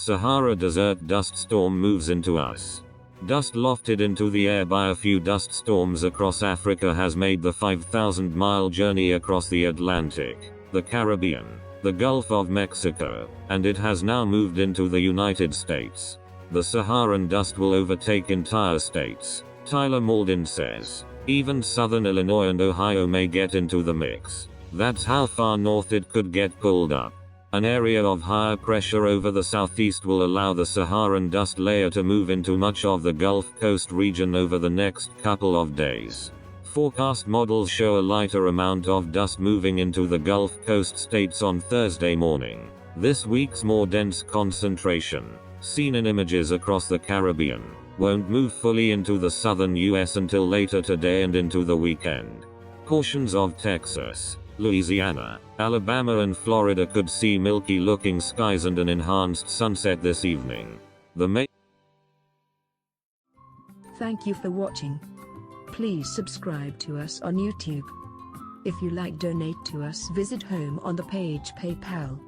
Sahara Desert dust storm moves into us. Dust lofted into the air by a few dust storms across Africa has made the 5,000-mile journey across the Atlantic, the Caribbean, the Gulf of Mexico, and it has now moved into the United States. The Saharan dust will overtake entire states, Tyler Maldin says. Even southern Illinois and Ohio may get into the mix. That's how far north it could get pulled up. An area of higher pressure over the southeast will allow the Saharan dust layer to move into much of the Gulf Coast region over the next couple of days. Forecast models show a lighter amount of dust moving into the Gulf Coast states on Thursday morning. This week's more dense concentration, seen in images across the Caribbean, won't move fully into the southern US until later today and into the weekend. Portions of Texas, Louisiana, Alabama and Florida could see milky-looking skies and an enhanced sunset this evening. Thank you for watching. Please subscribe to us on YouTube. If you like, donate to us, visit home on the page PayPal.